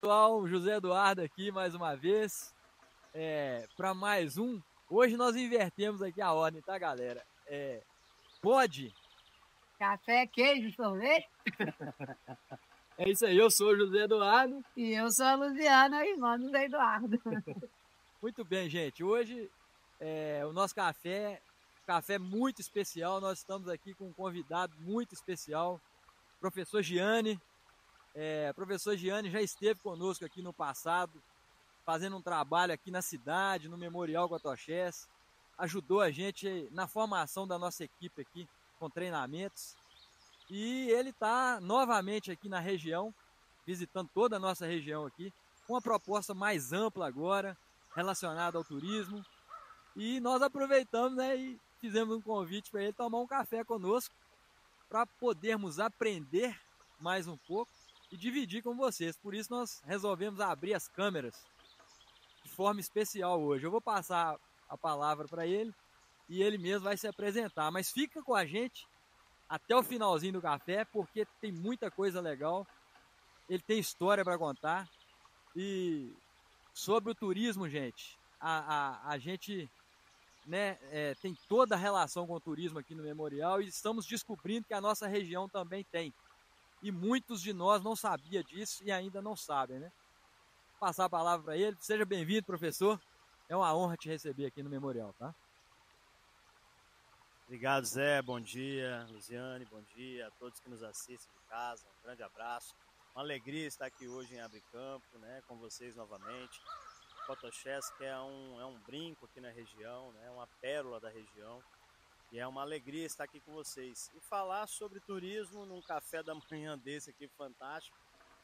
Pessoal, José Eduardo aqui mais uma vez para mais um. Hoje nós invertemos aqui a ordem, tá, galera? Pode? Café, queijo, sorvete. É isso aí, eu sou o José Eduardo. E eu sou a Luciana, irmã do Zé Eduardo. Muito bem, gente. Hoje o nosso café muito especial. Nós estamos aqui com um convidado muito especial, professor Gianni. Professor Gianni já esteve conosco aqui no passado, fazendo um trabalho aqui na cidade, no Memorial Cotoxés, ajudou a gente na formação da nossa equipe aqui, com treinamentos, e ele está novamente aqui na região, visitando toda a nossa região aqui, com uma proposta mais ampla agora, relacionada ao turismo, e nós aproveitamos, né, e fizemos um convite para ele tomar um café conosco, para podermos aprender mais um pouco e dividir com vocês. Por isso nós resolvemos abrir as câmeras de forma especial hoje. Eu vou passar a palavra para ele e ele mesmo vai se apresentar. Mas fica com a gente até o finalzinho do café, porque tem muita coisa legal. Ele tem história para contar. E sobre o turismo, gente, a gente tem toda a relação com o turismo aqui no Memorial e estamos descobrindo que a nossa região também tem. E muitos de nós não sabiam disso e ainda não sabem, né? Vou passar a palavra para ele. Seja bem-vindo, professor. É uma honra te receber aqui no Memorial, tá? Obrigado, Zé. Bom dia, Luciane. Bom dia a todos que nos assistem de casa. Um grande abraço. Uma alegria estar aqui hoje em Abricampo, né, com vocês novamente. Cotoxés, que é um brinco aqui na região, né, uma pérola da região. E é uma alegria estar aqui com vocês. E falar sobre turismo num café da manhã desse aqui fantástico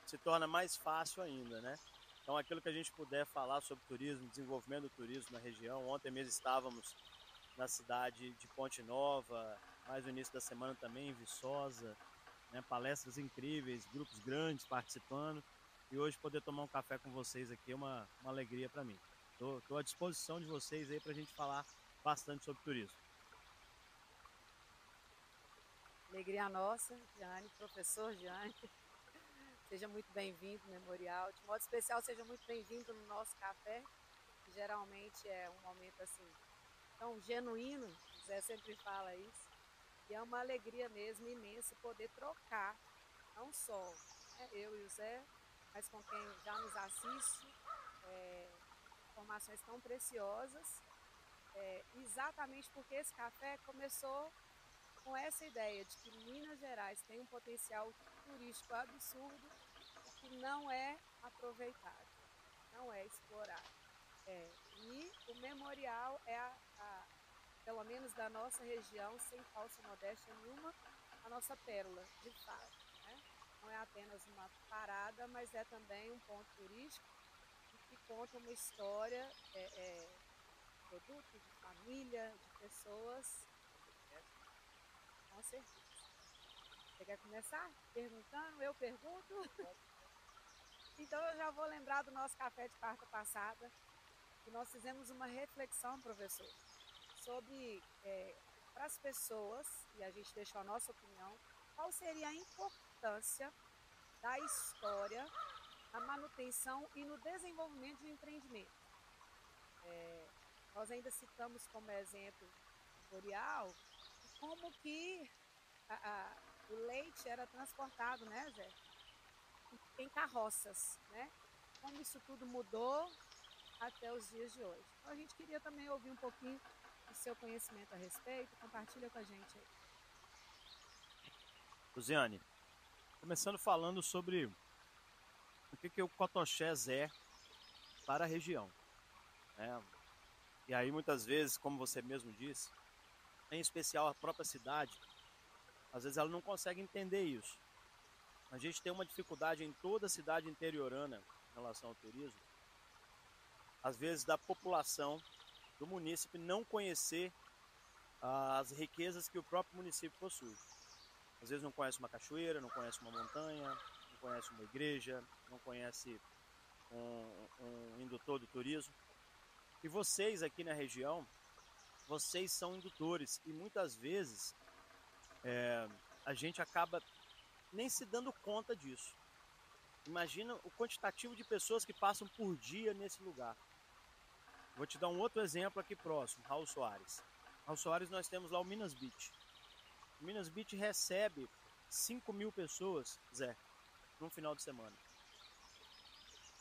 se torna mais fácil ainda, né? Então, aquilo que a gente puder falar sobre turismo, desenvolvimento do turismo na região. Ontem mesmo estávamos na cidade de Ponte Nova, mais no início da semana também em Viçosa, né, palestras incríveis, grupos grandes participando, e hoje poder tomar um café com vocês aqui é uma alegria para mim. Estou à disposição de vocês aí para a gente falar bastante sobre turismo. Alegria nossa, Gianni, professor Gianni. Seja muito bem-vindo no Memorial. De modo especial, seja muito bem-vindo no nosso café, que geralmente é um momento assim tão genuíno, o Zé sempre fala isso, e é uma alegria mesmo imensa poder trocar, não só eu e o Zé, mas com quem já nos assiste, informações tão preciosas, exatamente porque esse café começou com essa ideia de que Minas Gerais tem um potencial turístico absurdo que não é aproveitado, não é explorado. E o Memorial é pelo menos da nossa região, sem falsa modéstia nenhuma, a nossa pérola, de fato. Né? Não é apenas uma parada, mas é também um ponto turístico que conta uma história, produto de família, de pessoas. Com certeza. Você quer começar perguntando? Eu pergunto? Então eu já vou lembrar do nosso café de quarta passada, que nós fizemos uma reflexão, professor, sobre, para as pessoas, e a gente deixou a nossa opinião, qual seria a importância da história na manutenção e no desenvolvimento de um empreendimento. Nós ainda citamos como exemplo o Memorial, como que o leite era transportado, né, Zé? Em carroças, né? Como isso tudo mudou até os dias de hoje. Então, a gente queria também ouvir um pouquinho do seu conhecimento a respeito. Compartilha com a gente aí. Luciane, começando falando sobre o que o Cotoxés é para a região. Né? E aí, muitas vezes, como você mesmo disse, em especial a própria cidade, às vezes ela não consegue entender isso. A gente tem uma dificuldade em toda a cidade interiorana em relação ao turismo, às vezes da população do município não conhecer as riquezas que o próprio município possui. Às vezes não conhece uma cachoeira, não conhece uma montanha, não conhece uma igreja, não conhece um indutor do turismo. E vocês aqui na região, vocês são indutores e muitas vezes a gente acaba nem se dando conta disso. Imagina o quantitativo de pessoas que passam por dia nesse lugar. Vou te dar um outro exemplo aqui próximo, Raul Soares. Raul Soares, nós temos lá o Minas Beach. O Minas Beach recebe 5.000 pessoas, Zé, num final de semana.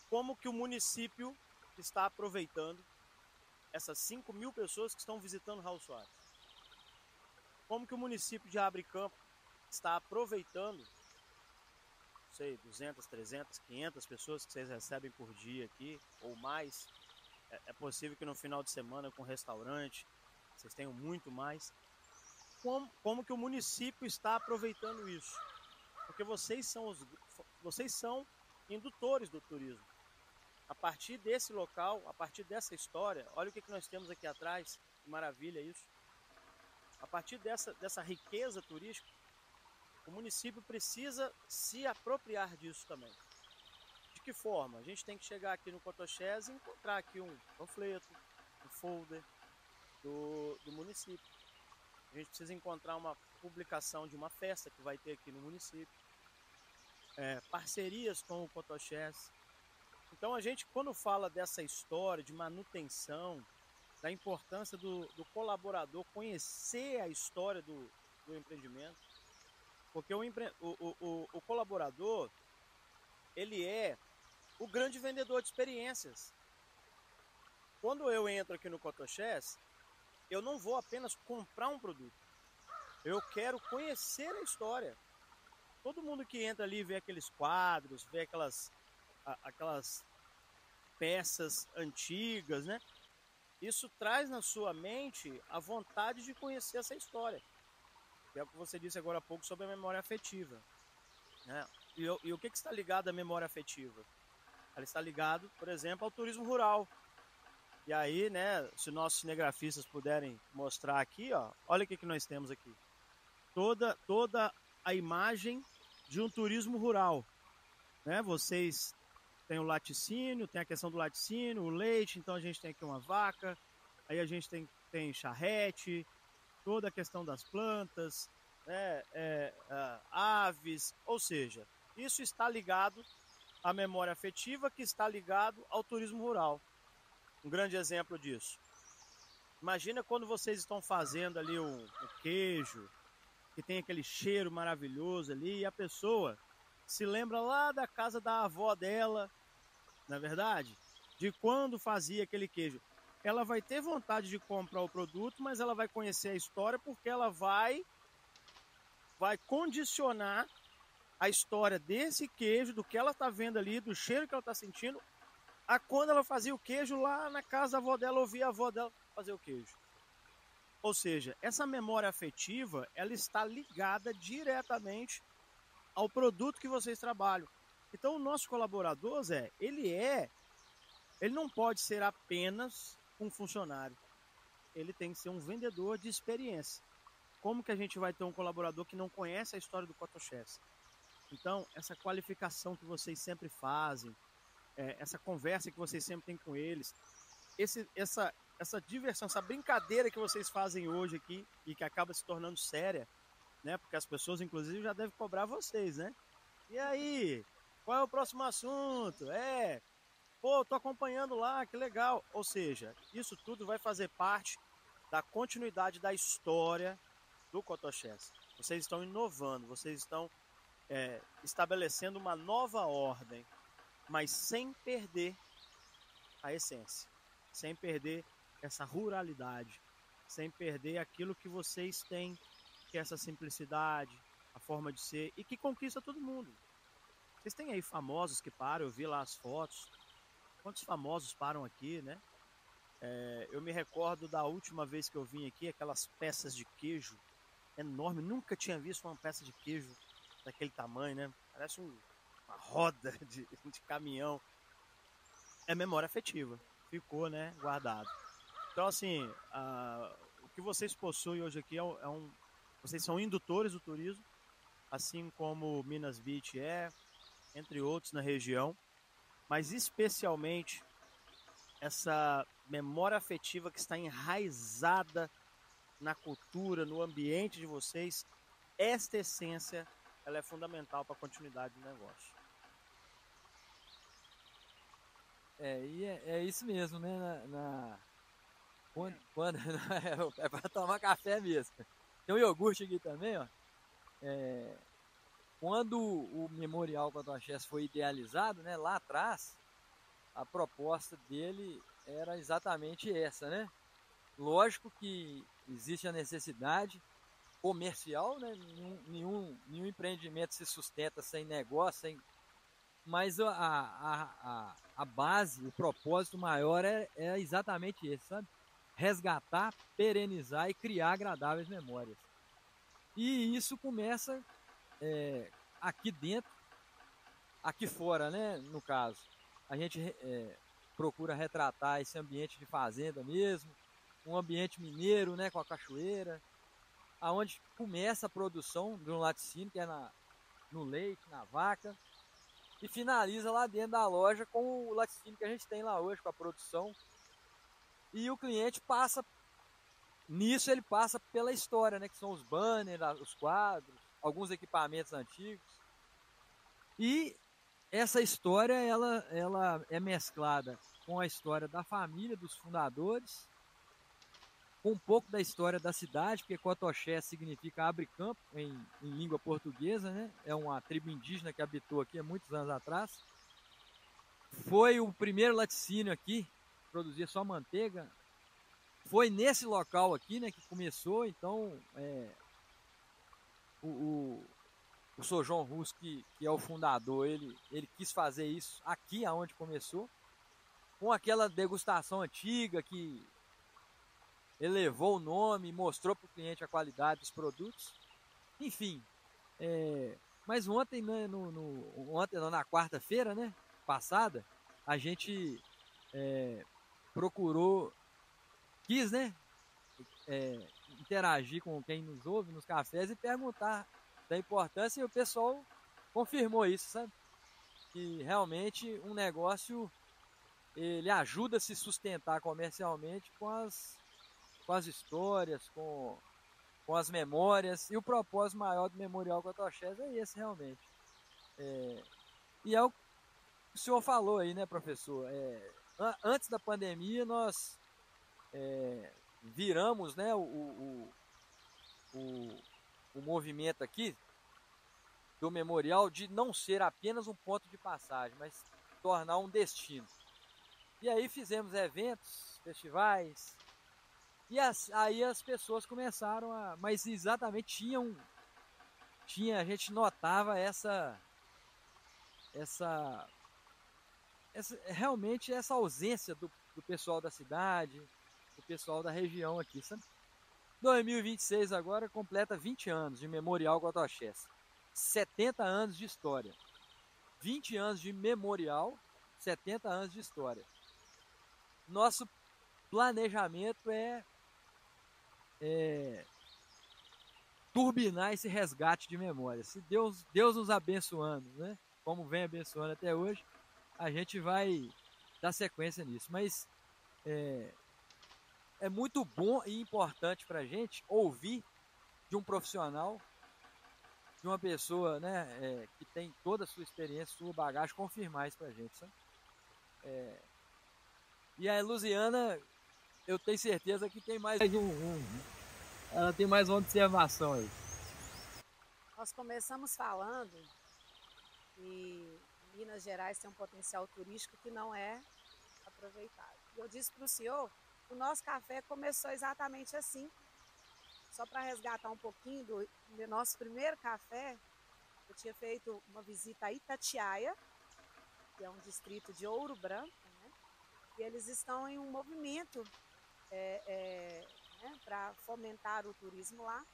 Como que o município está aproveitando essas 5.000 pessoas que estão visitando Raul Soares? Como que o município de Abre Campo está aproveitando, não sei, 200, 300, 500 pessoas que vocês recebem por dia aqui, ou mais? É possível que no final de semana, com restaurante, vocês tenham muito mais. Como que o município está aproveitando isso? Porque vocês são indutores do turismo. A partir desse local, a partir dessa história, olha o que nós temos aqui atrás, que maravilha isso. A partir dessa riqueza turística, o município precisa se apropriar disso também. De que forma? A gente tem que chegar aqui no Cotochés e encontrar aqui um panfleto, um folder do município. A gente precisa encontrar uma publicação de uma festa que vai ter aqui no município. Parcerias com o Cotochés. Então a gente, quando fala dessa história de manutenção, da importância do colaborador conhecer a história do empreendimento, porque o colaborador, ele é o grande vendedor de experiências. Quando eu entro aqui no Cotochés, eu não vou apenas comprar um produto, eu quero conhecer a história. Todo mundo que entra ali vê aqueles quadros, vê aquelas peças antigas, né? Isso traz na sua mente a vontade de conhecer essa história. Que é o que você disse agora há pouco sobre a memória afetiva, né? E o que está ligado à memória afetiva? Ela está ligado, por exemplo, ao turismo rural. E aí, né, se nossos cinegrafistas puderem mostrar aqui, ó, olha o que nós temos aqui. Toda a imagem de um turismo rural, né? Vocês têm o laticínio, tem a questão do laticínio, o leite, então a gente tem aqui uma vaca, aí a gente tem charrete, toda a questão das plantas, né, aves, ou seja, isso está ligado à memória afetiva, que está ligado ao turismo rural. Um grande exemplo disso. Imagina quando vocês estão fazendo ali o queijo, que tem aquele cheiro maravilhoso ali, e a pessoa se lembra lá da casa da avó dela, na verdade, de quando fazia aquele queijo. Ela vai ter vontade de comprar o produto, mas ela vai conhecer a história porque ela vai condicionar a história desse queijo, do que ela está vendo ali, do cheiro que ela está sentindo, a quando ela fazia o queijo lá na casa da avó dela, ouvia a avó dela fazer o queijo. Ou seja, essa memória afetiva, ela está ligada diretamente ao produto que vocês trabalham. Então, o nosso colaborador, Zé, ele não pode ser apenas um funcionário. Ele tem que ser um vendedor de experiência. Como que a gente vai ter um colaborador que não conhece a história do Cotochés? Então, essa qualificação que vocês sempre fazem, essa conversa que vocês sempre têm com eles, essa diversão, essa brincadeira que vocês fazem hoje aqui e que acaba se tornando séria, né? Porque as pessoas, inclusive, já devem cobrar vocês, né? E aí, qual é o próximo assunto? Pô, tô acompanhando lá, que legal. Ou seja, isso tudo vai fazer parte da continuidade da história do Cotochés. Vocês estão inovando, vocês estão estabelecendo uma nova ordem, mas sem perder a essência, sem perder essa ruralidade, sem perder aquilo que vocês têm, que é essa simplicidade, a forma de ser, e que conquista todo mundo. Vocês têm aí famosos que param, eu vi lá as fotos, quantos famosos param aqui, né? Eu me recordo da última vez que eu vim aqui, aquelas peças de queijo enorme, nunca tinha visto uma peça de queijo daquele tamanho, né? Parece uma roda de caminhão. É memória afetiva, ficou, né, guardado. Então, assim, o que vocês possuem hoje aqui vocês são indutores do turismo, assim como Minas Beach entre outros na região, mas especialmente essa memória afetiva que está enraizada na cultura, no ambiente de vocês, esta essência, ela é fundamental para a continuidade do negócio. É isso mesmo, né? Quando é para tomar café mesmo. Tem um iogurte aqui também, ó. É, quando o Memorial Cotoxés foi idealizado, né, lá atrás, a proposta dele era exatamente essa, né? Lógico que existe a necessidade comercial, né? Nenhum empreendimento se sustenta sem negócio, mas a base, o propósito maior é exatamente esse, sabe? Resgatar, perenizar e criar agradáveis memórias. E isso começa aqui dentro, aqui fora, né? No caso, a gente procura retratar esse ambiente de fazenda mesmo, um ambiente mineiro, né? Com a cachoeira, aonde começa a produção de um laticínio, que é no leite, na vaca, e finaliza lá dentro da loja com o laticínio que a gente tem lá hoje, com a produção. E o cliente nisso ele passa pela história, né? Que são os banners, os quadros, alguns equipamentos antigos. E essa história, ela é mesclada com a história da família, dos fundadores, com um pouco da história da cidade, porque Cotoxé significa abre campo em língua portuguesa, né? É uma tribo indígena que habitou aqui há muitos anos atrás. Foi o primeiro laticínio aqui, produzia só manteiga. Foi nesse local aqui, né, que começou. Então, o Sr. João Russo, que é o fundador, ele quis fazer isso aqui, aonde começou, com aquela degustação antiga que elevou o nome, mostrou para o cliente a qualidade dos produtos. Enfim, mas ontem, né, ontem não, na quarta-feira, né, passada, a gente quis, né, interagir com quem nos ouve nos cafés e perguntar da importância, e o pessoal confirmou isso, sabe? Que realmente um negócio ele ajuda a se sustentar comercialmente com as histórias, com as memórias, e o propósito maior do Memorial Cotoxés é esse realmente. E é o que o senhor falou aí, né, professor? Antes da pandemia nós viramos, né, o movimento aqui do memorial de não ser apenas um ponto de passagem, mas tornar um destino. E aí fizemos eventos, festivais, e aí as pessoas começaram mas exatamente a gente notava realmente essa ausência do pessoal da cidade, do pessoal da região aqui, sabe? 2026 agora completa 20 anos de Memorial Cotoxés. 70 anos de história. 20 anos de memorial, 70 anos de história. Nosso planejamento é turbinar esse resgate de memória. Se Deus nos abençoando, né? Como vem abençoando até hoje, a gente vai dar sequência nisso. Mas é muito bom e importante para a gente ouvir de um profissional, de uma pessoa, né, que tem toda a sua experiência, sua bagagem, confirmar isso para a gente, sabe? E a Luziana, eu tenho certeza que tem mais ela tem mais uma observação aí. Nós começamos falando que Minas Gerais tem um potencial turístico que não é aproveitado. E eu disse para o senhor, o nosso café começou exatamente assim. Só para resgatar um pouquinho do nosso primeiro café, eu tinha feito uma visita a Itatiaia, que é um distrito de Ouro Branco, né? E eles estão em um movimento né, para fomentar o turismo lá.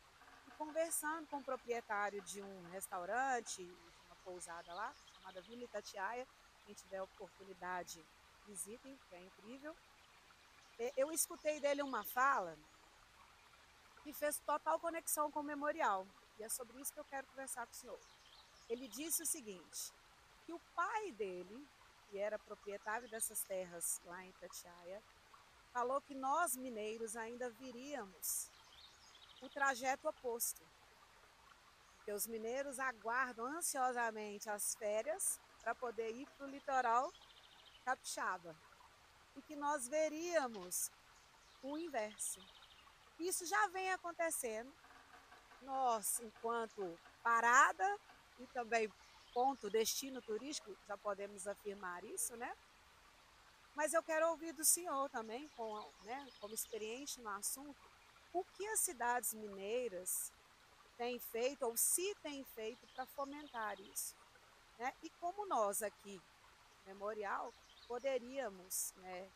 E conversando com o proprietário de um restaurante, de uma pousada lá, chamada Vila Itatiaia, quem tiver oportunidade, visitem, que é incrível. Eu escutei dele uma fala que fez total conexão com o memorial. E é sobre isso que eu quero conversar com o senhor. Ele disse o seguinte, que o pai dele, que era proprietário dessas terras lá em Itatiaia, falou que nós mineiros ainda viríamos o trajeto oposto. Porque os mineiros aguardam ansiosamente as férias para poder ir para o litoral capixaba e que nós veríamos o inverso. Isso já vem acontecendo. Nós, enquanto parada e também ponto, destino turístico, já podemos afirmar isso, né? Mas eu quero ouvir do senhor também, como experiente no assunto, o que as cidades mineiras têm feito, ou se têm feito, para fomentar isso, né? E como nós aqui, Memorial, poderíamos, né,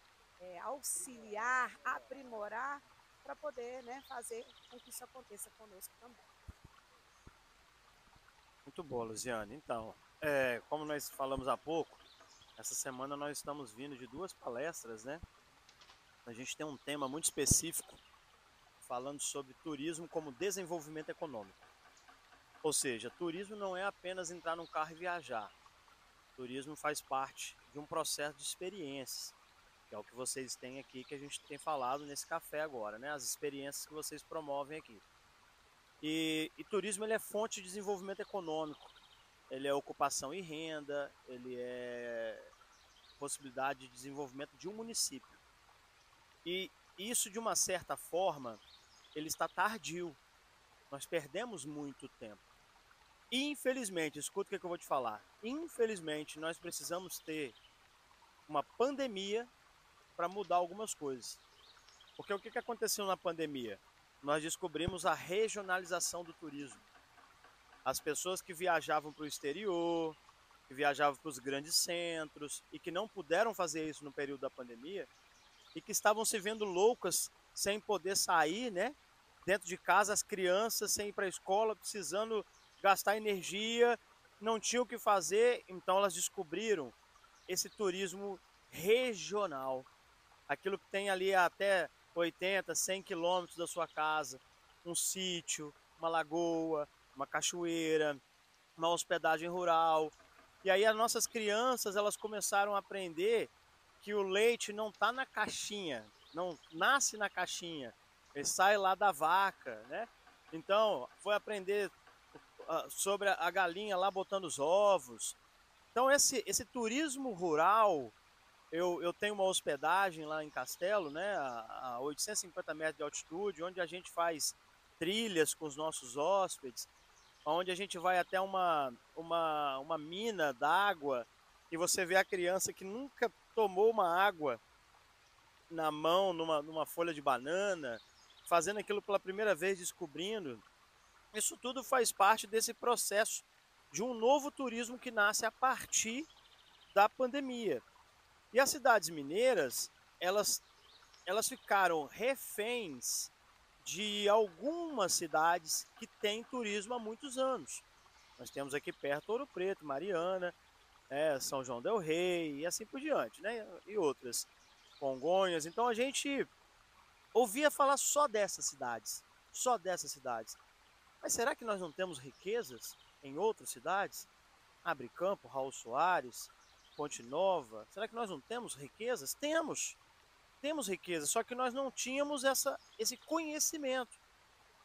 auxiliar, aprimorar, para poder, né, fazer com que isso aconteça conosco também. Muito bom, Luziane. Então, como nós falamos há pouco, essa semana nós estamos vindo de 2 palestras, né? A gente tem um tema muito específico falando sobre turismo como desenvolvimento econômico. Ou seja, turismo não é apenas entrar num carro e viajar. Turismo faz parte de um processo de experiências, que é o que vocês têm aqui, que a gente tem falado nesse café agora, né? As experiências que vocês promovem aqui. E turismo ele é fonte de desenvolvimento econômico, ele é ocupação e renda, ele é possibilidade de desenvolvimento de um município. E isso, de uma certa forma, ele está tardio. Nós perdemos muito tempo. Infelizmente, escuta o que eu vou te falar. Infelizmente, nós precisamos ter uma pandemia para mudar algumas coisas. Porque o que aconteceu na pandemia? Nós descobrimos a regionalização do turismo. As pessoas que viajavam para o exterior, que viajavam para os grandes centros e que não puderam fazer isso no período da pandemia e que estavam se vendo loucas sem poder sair, né? Dentro de casa, as crianças sem ir para a escola, precisando gastar energia, não tinham o que fazer, então elas descobriram esse turismo regional. Aquilo que tem ali até 80, 100 quilômetros da sua casa, um sítio, uma lagoa, uma cachoeira, uma hospedagem rural. E aí as nossas crianças, elas começaram a aprender que o leite não está na caixinha, não nasce na caixinha, ele sai lá da vaca, né? Então, foi aprender sobre a galinha lá botando os ovos. Então, esse turismo rural, eu tenho uma hospedagem lá em Castelo, né, a 850 metros de altitude, onde a gente faz trilhas com os nossos hóspedes, onde a gente vai até uma mina d'água e você vê a criança que nunca tomou uma água na mão, numa folha de banana, fazendo aquilo pela primeira vez, descobrindo. Isso tudo faz parte desse processo de um novo turismo que nasce a partir da pandemia. E as cidades mineiras, elas ficaram reféns de algumas cidades que têm turismo há muitos anos. Nós temos aqui perto Ouro Preto, Mariana, São João del Rei e assim por diante, né? E outras, Congonhas. Então a gente ouvia falar só dessas cidades, só dessas cidades. Mas será que nós não temos riquezas em outras cidades? Abre Campo, Raul Soares, Ponte Nova. Será que nós não temos riquezas? Temos riquezas, só que nós não tínhamos esse conhecimento,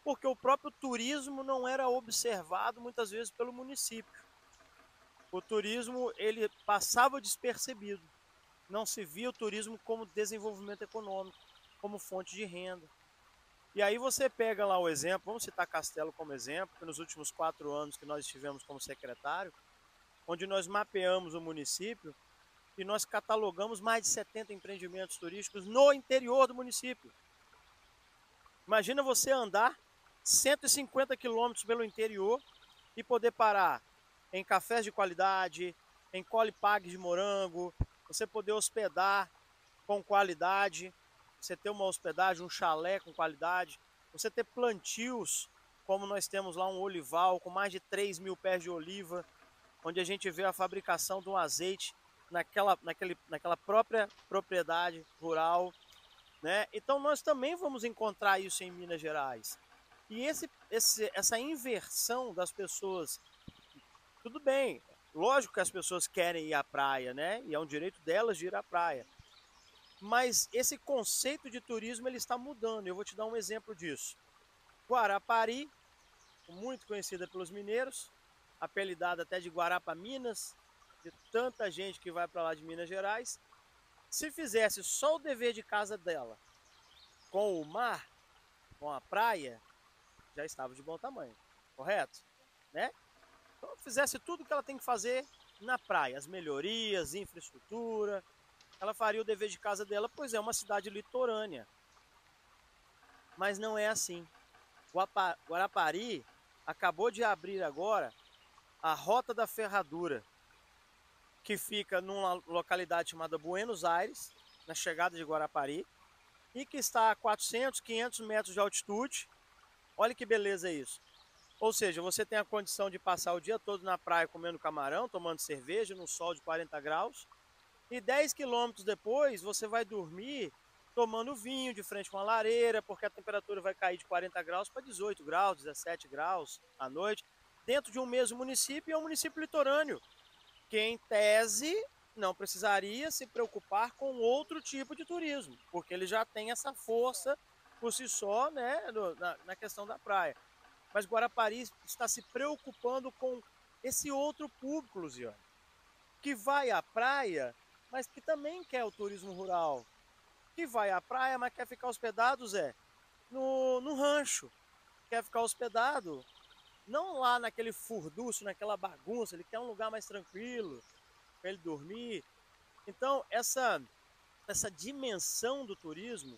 porque o próprio turismo não era observado muitas vezes pelo município. O turismo, ele passava despercebido. Não se via o turismo como desenvolvimento econômico, como fonte de renda. E aí você pega lá o exemplo, vamos citar Castelo como exemplo, que nos últimos 4 anos que nós estivemos como secretário, onde nós mapeamos o município e nós catalogamos mais de 70 empreendimentos turísticos no interior do município. Imagina você andar 150 quilômetros pelo interior e poder parar em cafés de qualidade, em cole-pague de morango, você poder hospedar com qualidade, você ter uma hospedagem, um chalé com qualidade, você ter plantios, como nós temos lá um olival com mais de 3.000 pés de oliva, onde a gente vê a fabricação de um azeite naquela própria propriedade rural, né? Então nós também vamos encontrar isso em Minas Gerais. E essa inversão das pessoas, tudo bem, lógico que as pessoas querem ir à praia, né? E é um direito delas de ir à praia. Mas esse conceito de turismo ele está mudando. Eu vou te dar um exemplo disso. Guarapari, muito conhecida pelos mineiros, apelidada até de Guarapa Minas, de tanta gente que vai para lá de Minas Gerais. Se fizesse só o dever de casa dela com o mar, com a praia, já estava de bom tamanho, correto? Né? Então, fizesse tudo o que ela tem que fazer na praia, as melhorias, infraestrutura, ela faria o dever de casa dela, pois é uma cidade litorânea. Mas não é assim. Guarapari acabou de abrir agora a Rota da Ferradura, que fica numa localidade chamada Buenos Aires, na chegada de Guarapari, e que está a 400, 500 metros de altitude. Olha que beleza isso. Ou seja, você tem a condição de passar o dia todo na praia comendo camarão, tomando cerveja, num sol de 40 graus, e 10 quilômetros depois você vai dormir tomando vinho de frente com a lareira, porque a temperatura vai cair de 40 graus para 18 graus, 17 graus à noite, dentro de um mesmo município, e é um município litorâneo, que em tese não precisaria se preocupar com outro tipo de turismo, porque ele já tem essa força por si só, né, na questão da praia. Mas Guarapari está se preocupando com esse outro público, Luziane, que vai à praia, mas que também quer o turismo rural, que vai à praia, mas quer ficar hospedado, Zé, no rancho, quer ficar hospedado não lá naquele furdúcio, naquela bagunça, ele quer um lugar mais tranquilo para ele dormir. Então, essa dimensão do turismo,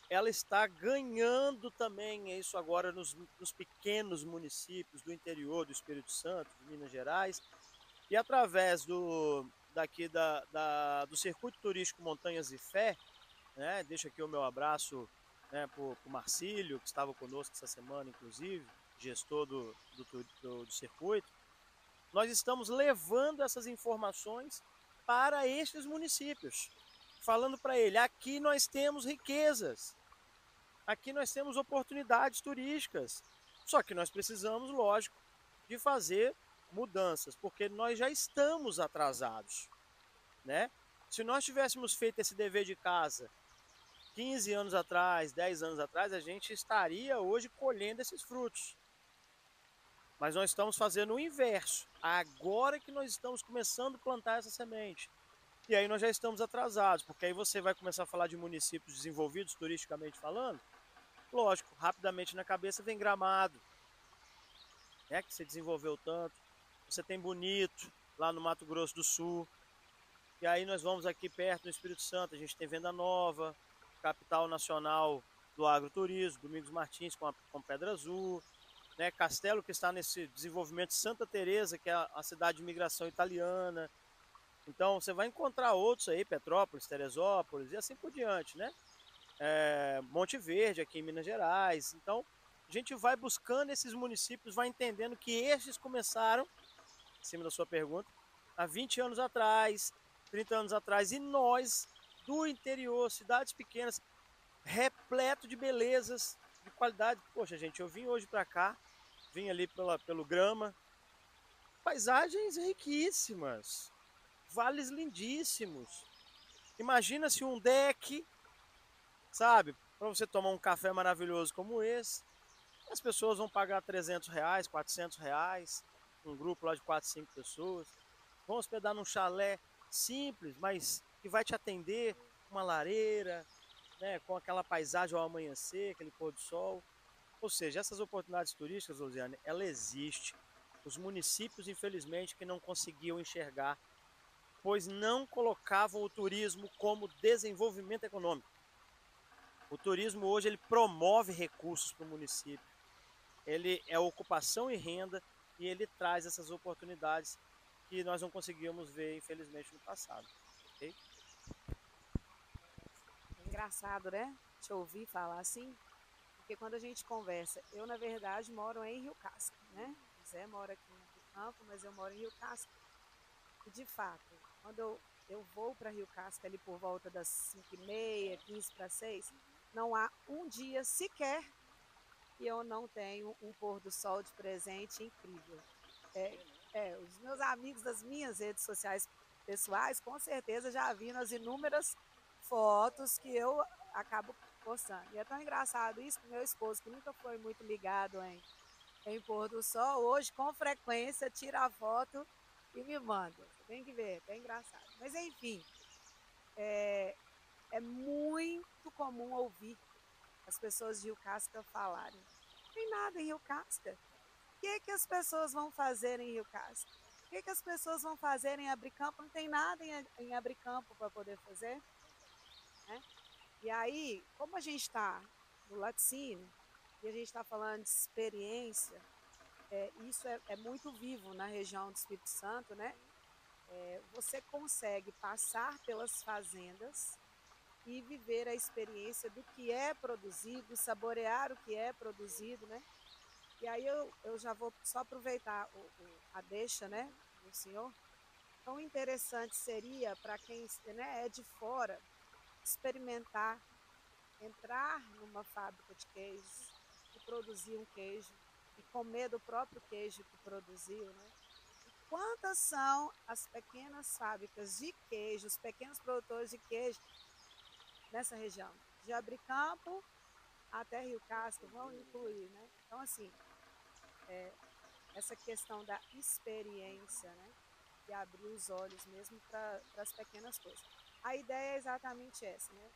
ela está ganhando também isso agora nos pequenos municípios do interior do Espírito Santo, de Minas Gerais, e através do Circuito Turístico Montanhas e Fé, né, deixo aqui o meu abraço, né, para o Marcílio, que estava conosco essa semana, inclusive, gestor do circuito. Nós estamos levando essas informações para estes municípios, falando para ele, aqui nós temos riquezas, aqui nós temos oportunidades turísticas, só que nós precisamos, lógico, de fazer mudanças, porque nós já estamos atrasados, né? Se nós tivéssemos feito esse dever de casa 15 anos atrás, 10 anos atrás, a gente estaria hoje colhendo esses frutos. Mas nós estamos fazendo o inverso. Agora que nós estamos começando a plantar essa semente. E aí nós já estamos atrasados, porque aí você vai começar a falar de municípios desenvolvidos turisticamente falando. Lógico, rapidamente na cabeça vem Gramado, né, que você desenvolveu tanto. Você tem Bonito, lá no Mato Grosso do Sul. E aí nós vamos aqui perto no Espírito Santo, a gente tem Venda Nova, capital nacional do agroturismo, Domingos Martins com Pedra Azul, né, Castelo, que está nesse desenvolvimento de Santa Teresa, que é a cidade de imigração italiana. Então você vai encontrar outros aí, Petrópolis, Teresópolis e assim por diante, né? Monte Verde aqui em Minas Gerais. Então a gente vai buscando esses municípios, vai entendendo que estes começaram, em cima da sua pergunta, há 20 anos atrás, 30 anos atrás, e nós do interior, cidades pequenas, repleto de belezas, de qualidade. Poxa, gente, eu vim hoje para cá, vim ali pelo Grama, paisagens riquíssimas, vales lindíssimos. Imagina se um deck, sabe, para você tomar um café maravilhoso como esse, as pessoas vão pagar R$300, R$400, um grupo lá de 4, 5 pessoas, vão hospedar num chalé simples, mas que vai te atender, uma lareira, né, com aquela paisagem ao amanhecer, aquele pôr do sol. Ou seja, essas oportunidades turísticas, Luziane, ela existe. Os municípios, infelizmente, que não conseguiam enxergar, pois não colocavam o turismo como desenvolvimento econômico. O turismo hoje ele promove recursos para o município. Ele é ocupação e renda e ele traz essas oportunidades que nós não conseguíamos ver, infelizmente, no passado. Okay? É engraçado, né? Te ouvir falar assim, porque quando a gente conversa, eu, na verdade, moro em Rio Casca, né? O Zé mora aqui no campo, mas eu moro em Rio Casca. E, de fato, quando eu vou para Rio Casca ali por volta das 5h30, 5:45, não há um dia sequer que eu não tenho um pôr do sol de presente incrível. Os meus amigos das minhas redes sociais pessoais, com certeza já viram as inúmeras fotos que eu acabo postando. E é tão engraçado isso que meu esposo, que nunca foi muito ligado em pôr do sol, hoje com frequência tira a foto e me manda. Você tem que ver, é engraçado. Mas enfim, é muito comum ouvir as pessoas de Rio Casca falarem. Não tem nada em Rio Casca. O que as pessoas vão fazer em Rio Casca? O que as pessoas vão fazer em Abricampo? Não tem nada em Abricampo para poder fazer. Né? E aí, como a gente está no laticínio, e a gente está falando de experiência, isso é muito vivo na região do Espírito Santo, né? Você consegue passar pelas fazendas e viver a experiência do que é produzido, saborear o que é produzido, né? E aí eu já vou só aproveitar a deixa, né, do senhor. Quão interessante seria para quem, né, é de fora experimentar, entrar numa fábrica de queijos e produzir um queijo e comer do próprio queijo que produziu, né? Quantas são as pequenas fábricas de queijo, os pequenos produtores de queijo nessa região? De Abricampo até Rio Casca, vão incluir, né? Então, assim, essa questão da experiência, né? E abrir os olhos mesmo para as pequenas coisas. A ideia é exatamente essa, né?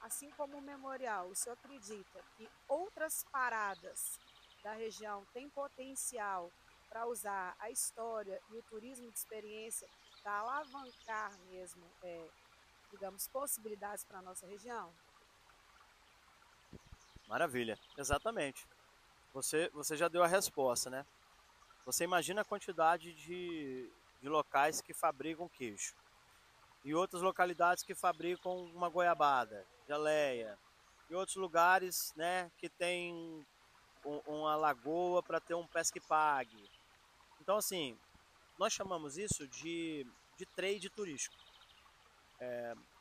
Assim como o memorial, o senhor acredita que outras paradas da região têm potencial para usar a história e o turismo de experiência para alavancar mesmo, digamos, possibilidades para a nossa região? Maravilha, exatamente. Você já deu a resposta, né? Você imagina a quantidade de locais que fabricam queijo. E outras localidades que fabricam uma goiabada, geleia. E outros lugares, né, que tem uma lagoa para ter um pesque-pague. Então, assim, nós chamamos isso de trade turístico.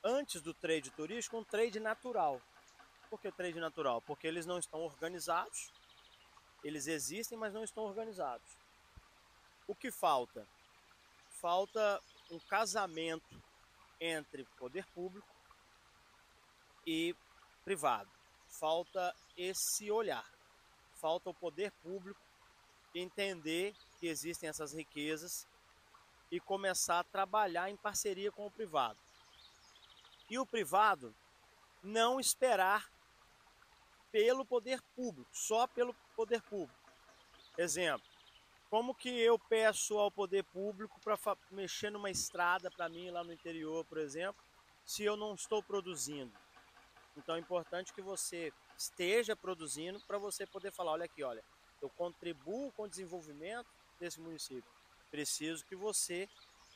Antes do trade turístico, um trade natural. Por que trade natural? Porque eles não estão organizados, eles existem, mas não estão organizados. O que falta? Falta um casamento entre poder público e privado. Falta esse olhar. Falta o poder público entender que existem essas riquezas e começar a trabalhar em parceria com o privado. E o privado não esperar pelo poder público, só pelo poder público. Exemplo, como que eu peço ao poder público para mexer numa estrada para mim lá no interior, por exemplo, se eu não estou produzindo? Então é importante que você esteja produzindo para você poder falar, olha aqui, olha, eu contribuo com o desenvolvimento desse município. Preciso que você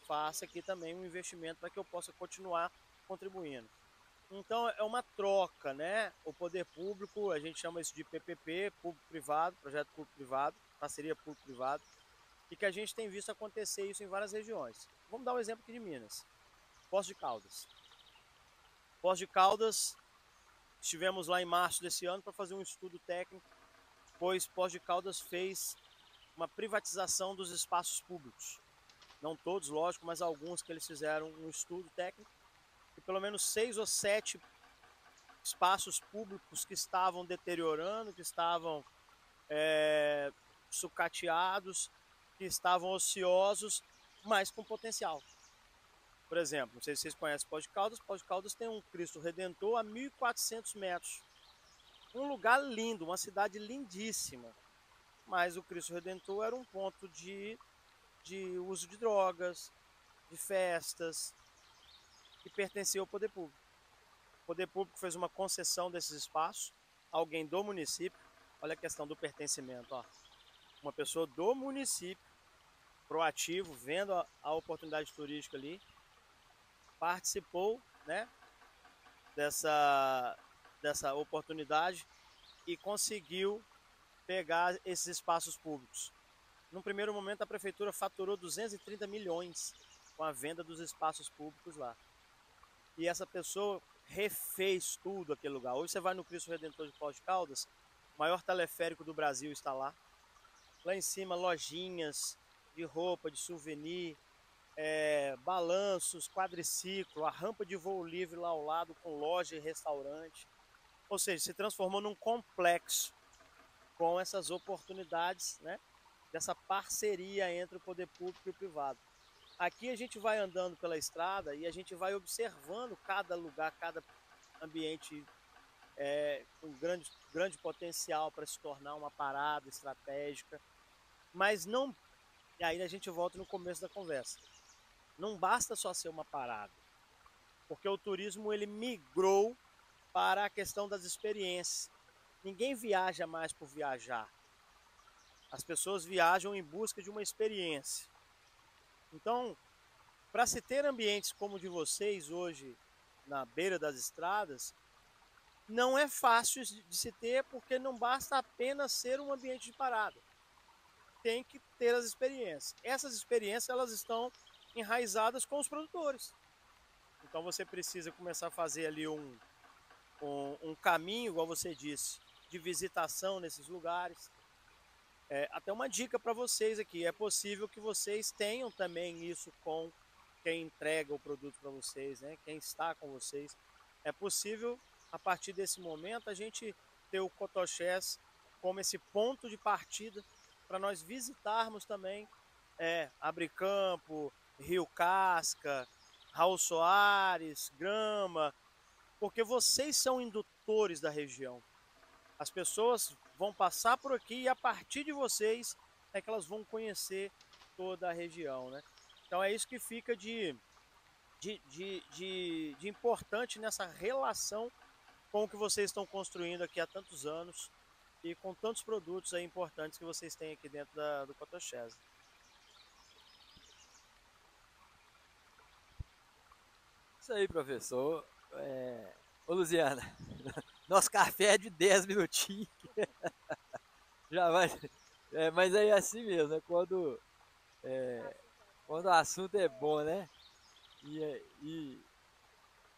faça aqui também um investimento para que eu possa continuar contribuindo. Então é uma troca, né? O poder público, a gente chama isso de PPP, público-privado, projeto público-privado, parceria público-privado, e que a gente tem visto acontecer isso em várias regiões. Vamos dar um exemplo aqui de Minas. Poços de Caldas. Poços de Caldas, estivemos lá em março desse ano para fazer um estudo técnico, pois Poços de Caldas fez uma privatização dos espaços públicos. Não todos, lógico, mas alguns que eles fizeram um estudo técnico, e pelo menos 6 ou 7 espaços públicos que estavam deteriorando, que estavam sucateados, que estavam ociosos, mas com potencial. Por exemplo, não sei se vocês conhecem Poços de Caldas tem um Cristo Redentor a 1.400 metros. Um lugar lindo, uma cidade lindíssima, mas o Cristo Redentor era um ponto de uso de drogas, de festas, que pertencia ao poder público. O poder público fez uma concessão desses espaços, alguém do município, olha a questão do pertencimento, ó. Uma pessoa do município, proativo, vendo a oportunidade turística ali, participou, né, dessa oportunidade e conseguiu pegar esses espaços públicos. Num primeiro momento, a prefeitura faturou 230 milhões com a venda dos espaços públicos lá. E essa pessoa refez tudo aquele lugar. Hoje você vai no Cristo Redentor de Poços de Caldas, o maior teleférico do Brasil está lá. Lá em cima, lojinhas de roupa, de souvenir, balanços, quadriciclo, a rampa de voo livre lá ao lado com loja e restaurante. Ou seja, se transformou num complexo com essas oportunidades, né, dessa parceria entre o poder público e o privado. Aqui a gente vai andando pela estrada e a gente vai observando cada lugar, cada ambiente com grande potencial para se tornar uma parada estratégica, mas não. E aí a gente volta no começo da conversa. Não basta só ser uma parada, porque o turismo ele migrou para a questão das experiências. Ninguém viaja mais por viajar. As pessoas viajam em busca de uma experiência. Então, para se ter ambientes como o de vocês hoje, na beira das estradas, não é fácil de se ter, porque não basta apenas ser um ambiente de parada. Tem que ter as experiências. Essas experiências elas estão enraizadas com os produtores. Então você precisa começar a fazer ali um caminho, igual você disse, de visitação nesses lugares. Até uma dica para vocês aqui, é possível que vocês tenham também isso com quem entrega o produto para vocês, né? Quem está com vocês. É possível, a partir desse momento, a gente ter o Cotoxés como esse ponto de partida para nós visitarmos também Abricampo, Rio Casca, Raul Soares, Grama, porque vocês são indutores da região. As pessoas vão passar por aqui e a partir de vocês é que elas vão conhecer toda a região, né? Então é isso que fica de importante nessa relação com o que vocês estão construindo aqui há tantos anos e com tantos produtos aí importantes que vocês têm aqui dentro do Cotoxés. Isso aí, professor. Ô, Luziana, nosso café é de 10 minutinhos. Já vai. Mas aí é assim mesmo, né? Quando o assunto é bom, né? E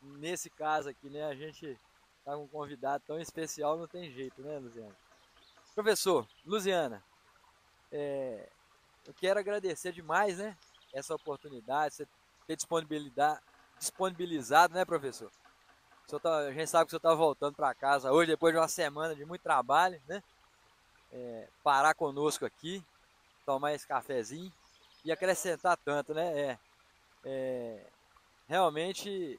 nesse caso aqui, né? A gente tá com um convidado tão especial, não tem jeito, né, Luziana? Professor, Luziana, eu quero agradecer demais, né? Essa oportunidade, você ter disponibilizado, né, professor? A gente sabe que o senhor está voltando para casa hoje, depois de uma semana de muito trabalho, né? Parar conosco aqui, tomar esse cafezinho e acrescentar tanto, né? Realmente,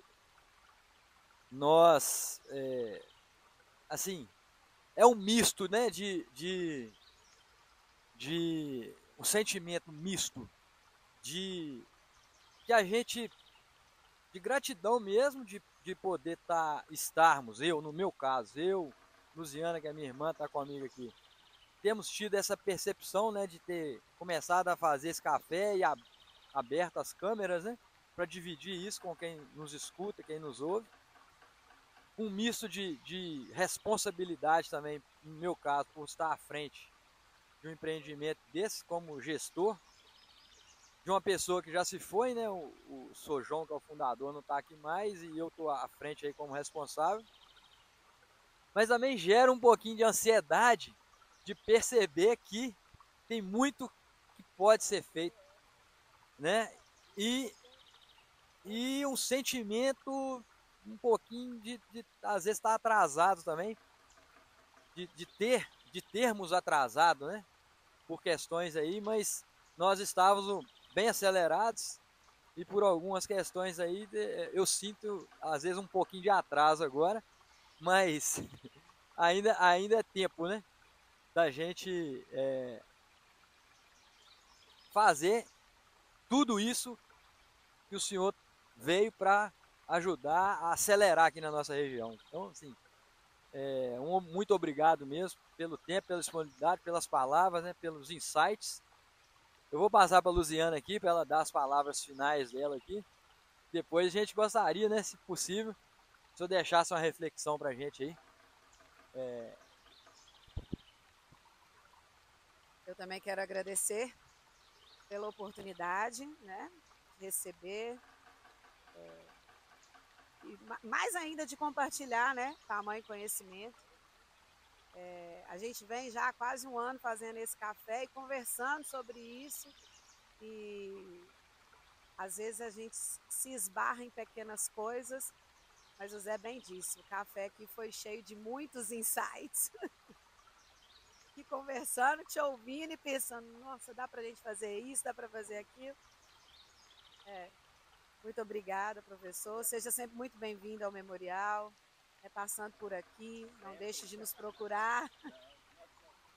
nós, assim, é um misto, né? De um sentimento misto de que a gente, de gratidão mesmo, de poder estarmos, no meu caso, Luziana, que é minha irmã, está comigo aqui, temos tido essa percepção, né, de ter começado a fazer esse café e aberto as câmeras, né, para dividir isso com quem nos escuta, quem nos ouve. Um misto de responsabilidade também, no meu caso, por estar à frente de um empreendimento desse como gestor, de uma pessoa que já se foi, né? O Sojão, que é o fundador, não está aqui mais e eu estou à frente aí como responsável. Mas também gera um pouquinho de ansiedade de perceber que tem muito que pode ser feito, né? E um sentimento um pouquinho de às vezes estar atrasado também, de termos atrasado, né? Por questões aí, mas nós estávamos bem acelerados e por algumas questões aí eu sinto às vezes um pouquinho de atraso agora, mas ainda é tempo, né, da gente fazer tudo isso que o senhor veio para ajudar a acelerar aqui na nossa região. Então, assim, muito obrigado mesmo pelo tempo, pela disponibilidade, pelas palavras, né, pelos insights. Eu vou passar para a Luziana aqui, para ela dar as palavras finais dela aqui. Depois a gente gostaria, né, se possível, se o senhor deixasse uma reflexão para a gente aí. Eu também quero agradecer pela oportunidade, né, de receber e mais ainda de compartilhar, né, tamanho conhecimento. A gente vem já há quase um ano fazendo esse café e conversando sobre isso e às vezes a gente se esbarra em pequenas coisas, mas o Zé bem disse, o café aqui foi cheio de muitos insights. E conversando, te ouvindo e pensando, nossa, dá pra gente fazer isso, dá pra fazer aquilo. Muito obrigada, professor. Seja sempre muito bem-vindo ao Memorial. Passando por aqui, não deixe de nos procurar.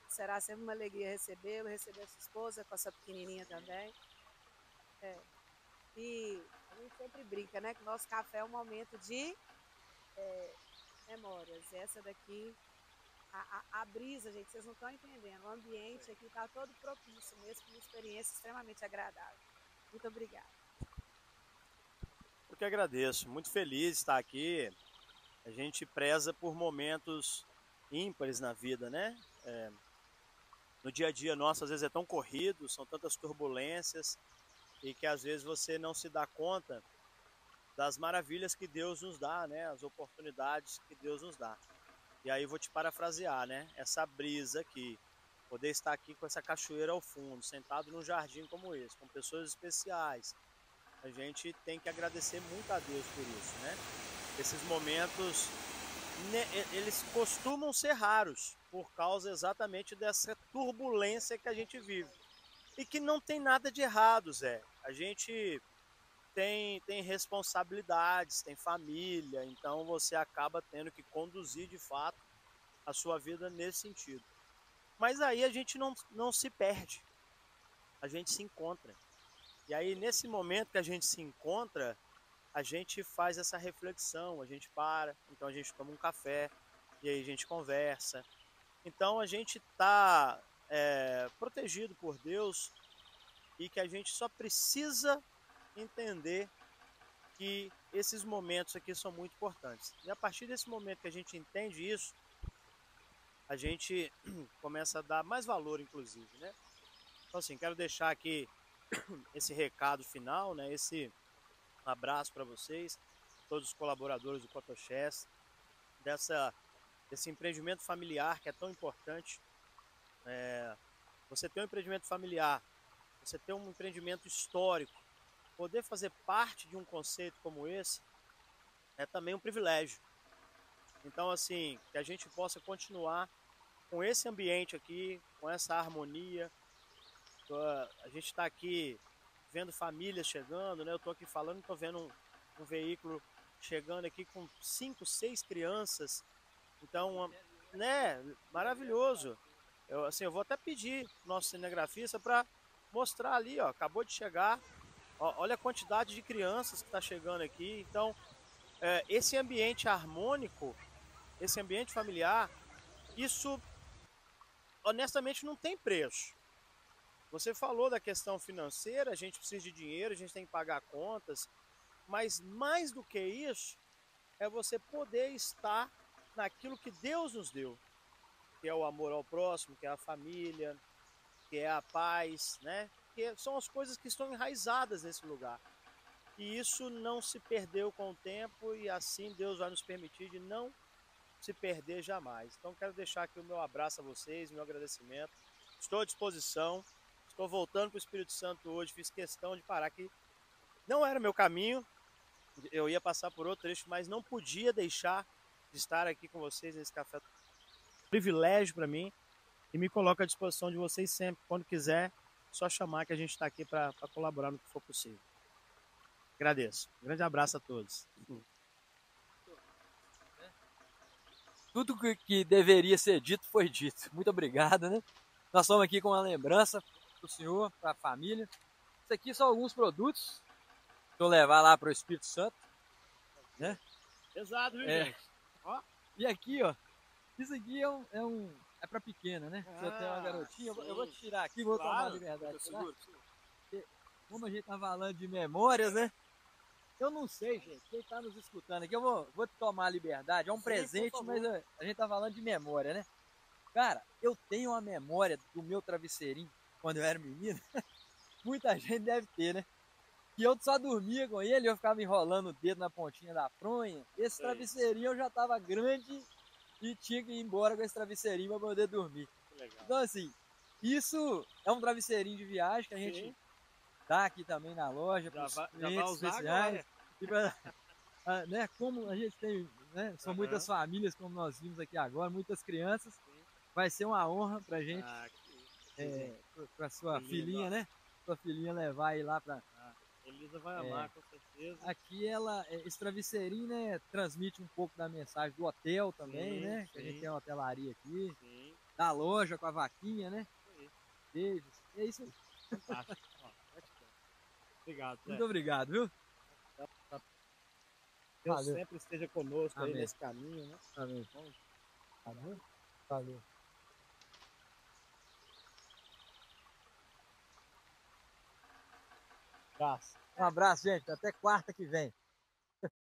Será sempre uma alegria recebê-lo, receber a sua esposa com a sua pequenininha também. E a gente sempre brinca, né? Que o nosso café é um momento de memórias. E essa daqui, a brisa, gente, vocês não estão entendendo. O ambiente aqui está todo propício mesmo, uma experiência extremamente agradável. Muito obrigada. Eu que agradeço, muito feliz de estar aqui. A gente preza por momentos ímpares na vida, né? No dia a dia nosso, às vezes é tão corrido, são tantas turbulências, e que às vezes você não se dá conta das maravilhas que Deus nos dá, né? As oportunidades que Deus nos dá. E aí vou te parafrasear, né? Essa brisa aqui, poder estar aqui com essa cachoeira ao fundo, sentado num jardim como esse, com pessoas especiais. A gente tem que agradecer muito a Deus por isso, né? Esses momentos, eles costumam ser raros, por causa exatamente dessa turbulência que a gente vive. E que não tem nada de errado, Zé. A gente tem responsabilidades, tem família, então você acaba tendo que conduzir de fato a sua vida nesse sentido. Mas aí a gente não se perde, a gente se encontra. E aí nesse momento que a gente se encontra, a gente faz essa reflexão, a gente para, então a gente toma um café, e aí a gente conversa. Então a gente está protegido por Deus e que a gente só precisa entender que esses momentos aqui são muito importantes. E a partir desse momento que a gente entende isso, a gente começa a dar mais valor, inclusive, né? Então assim, quero deixar aqui esse recado final, né? Esse abraço para vocês, todos os colaboradores do Cotochess, desse empreendimento familiar que é tão importante. Você ter um empreendimento familiar, você ter um empreendimento histórico, poder fazer parte de um conceito como esse é também um privilégio. Então, assim, que a gente possa continuar com esse ambiente aqui, com essa harmonia. A gente está aqui vendo famílias chegando, né? Eu estou aqui falando, estou vendo um veículo chegando aqui com 5, 6 crianças. Então, né? Maravilhoso. Eu vou até pedir nosso cinegrafista para mostrar ali, ó, acabou de chegar. Olha a quantidade de crianças que está chegando aqui. Então, esse ambiente harmônico, esse ambiente familiar, isso honestamente não tem preço. Você falou da questão financeira, a gente precisa de dinheiro, a gente tem que pagar contas, mas mais do que isso, é você poder estar naquilo que Deus nos deu, que é o amor ao próximo, que é a família, que é a paz, né? Que são as coisas que estão enraizadas nesse lugar. E isso não se perdeu com o tempo e assim Deus vai nos permitir de não se perder jamais. Então quero deixar aqui o meu abraço a vocês, meu agradecimento. Estou à disposição, estou voltando para o Espírito Santo hoje, fiz questão de parar aqui. Não era meu caminho, eu ia passar por outro trecho, mas não podia deixar de estar aqui com vocês nesse café. Privilégio para mim e me coloco à disposição de vocês sempre, quando quiser, só chamar que a gente está aqui para colaborar no que for possível. Agradeço. Um grande abraço a todos. Tudo que deveria ser dito foi dito. Muito obrigado, né? Nós estamos aqui com uma lembrança para o senhor, para a família. Isso aqui são alguns produtos que eu levar lá para o Espírito Santo, né? Pesado, viu, gente? Ó. E aqui, ó, isso aqui é para pequena, né? Se eu tenho uma garotinha, eu vou te tirar aqui, vou tomar liberdade. Como a gente tá falando de memórias, né? Eu não sei, gente, quem tá nos escutando aqui, eu vou te tomar a liberdade, é um presente, mas a gente tá falando de memória, né? Cara, eu tenho uma memória do meu travesseirinho, quando eu era menino, muita gente deve ter, né? Que eu só dormia com ele, eu ficava enrolando o dedo na pontinha da fronha, esse travesseirinho eu já tava grande e tinha que ir embora com esse travesseirinho para poder dormir. Então, assim, isso é um travesseirinho de viagem que a gente dá aqui também na loja, para os clientes especiais. Né, como a gente tem, né, são muitas famílias, como nós vimos aqui agora, muitas crianças, vai ser uma honra pra gente, pra sua filhinha, né? Sua filhinha levar aí lá pra Elisa vai amar, com certeza. Aqui esse travesseirinho, né, transmite um pouco da mensagem do hotel também, Sim, né? Que a gente sim. tem uma hotelaria aqui, Sim, da loja com a vaquinha, né? isso aí. Beijos. É isso aí. Fantástico. Ó, gratidão. Obrigado, Zé. Muito obrigado, viu? Deus Valeu. sempre esteja conosco aí Amém. nesse caminho, né? Amém. Valeu. Valeu. Abraço. Um abraço, gente. Até quarta que vem.